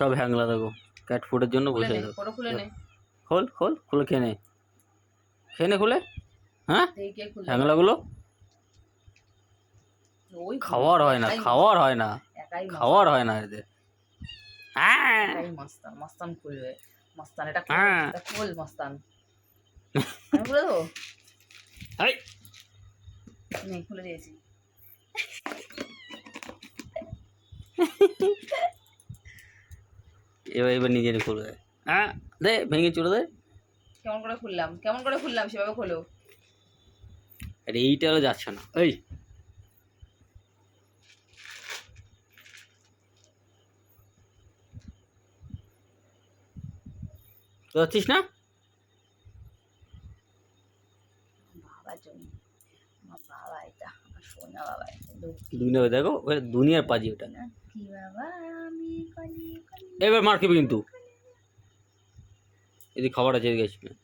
সব হ্যাংলা দেখো, ক্যাট ফুডের জন্য খুলে বসে নে, দেখো। ওটা খুলে নে। খোল খোল খুলে খেয়ে নে, খেয়ে নে খুলে। হ্যাঁ দেখি কে খুলতে পারে। হ্যাংলাগুলো ওই খাওয়ার হয় না, একাই খাওয়ার হয় না, একাই খাওয়ার হয় না এদের। হ্যাঁ একাই মস্তান, মস্তান খুলবে। মস্তান এটা খোল, হ্যাঁ এটা খোল মস্তান। আমি খুলে দেবো? এই, নেই, খুলে দিয়েছি। এবার এবার নিজের খুলবে। হ্যাঁ দে, ভেঙে চলে দে। কেমন করে খুললাম, কেমন করে খুললাম সেভাবে খোলো। আরে এইটারও যাচ্ছে না। এই যাচ্ছিস না? বাবার জন্য, আমার বাবা এটা, আমার সোনা বাবা এটা, লক্ষ্মী দুনিয়া দেখো, ওটা দুনিয়ার পাজি ওটা। না কি বাবা, আমি কলি কলি। এবার মার খেবি কিন্তু, এদিকে খাবার আছে, এদিকে আসবি না।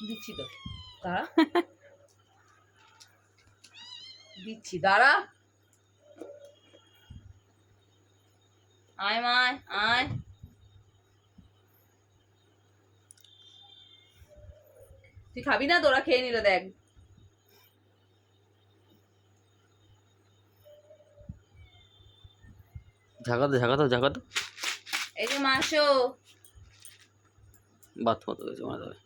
দিচ্ছি তো, দাঁড়া। দিচ্ছি, দাঁড়া। আয় মায় আয়। তুই খাবি না? তোরা খেয়ে নিল দেখ। ঝাঁকাতো ঝাঁকাতো ঝাঁকাতো, এই যে মাংস। বাথ মতো গেছে মারা যাবে।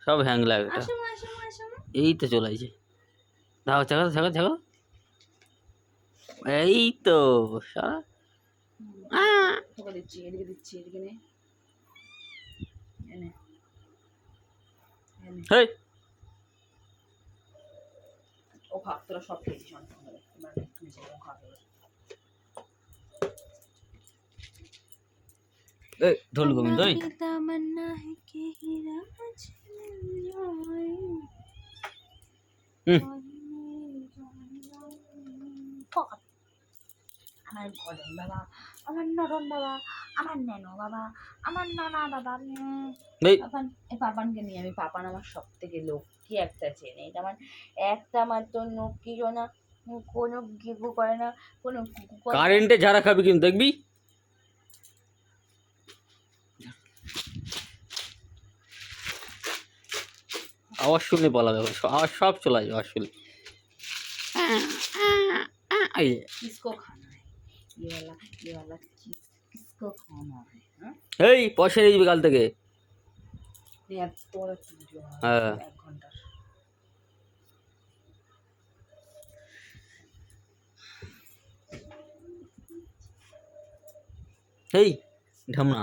সব হ্যাংলা এটা। আসো আসো আসো। এই তো চলে আসছে, দাও ঝাঁকাতো ঝাঁকাতো ঝাঁকাতো, এই তো সারা। তোকে দিচ্ছি, এদিকে দিচ্ছি, এদিকে নে। এনে এনে। হেই ও খা, তোরা সব খেয়েছিস অনেক সুন্দর। এবার তুই যে ও খা এবার। এই ঢোল গোবিন্দ, এই তামান্না है कि हीरा হুম আমার গরম বাবা, আমার নরম বাবা, আমার ন্যানো বাবা, আমার নানা বাবা। এই পাপান, এই পাপানকে নিয়ে আমি, পাপান আমার সব থেকে লক্ষ্মী একটা চেনে। এটা আমার একটা মাত্র লক্ষ্মী না, কোনো গিগু করে না, কোনো কুকু করে না। কারেন্টে ঝাড়া খাবি কিন্তু দেখবি। আওয়াজ শুনলে পালাবে, আওয়াজ সব চলে যাবে আওয়াজ শুনলে। এই যে, किसको खाना है ये वाला चीज किसको खाना है? हाँ এই পয়সা নিয়ে যাবি কাল থেকে। यार তোরা ভিডিও হ্যাঁ 1 ঘন্টার। এই ঢামনা।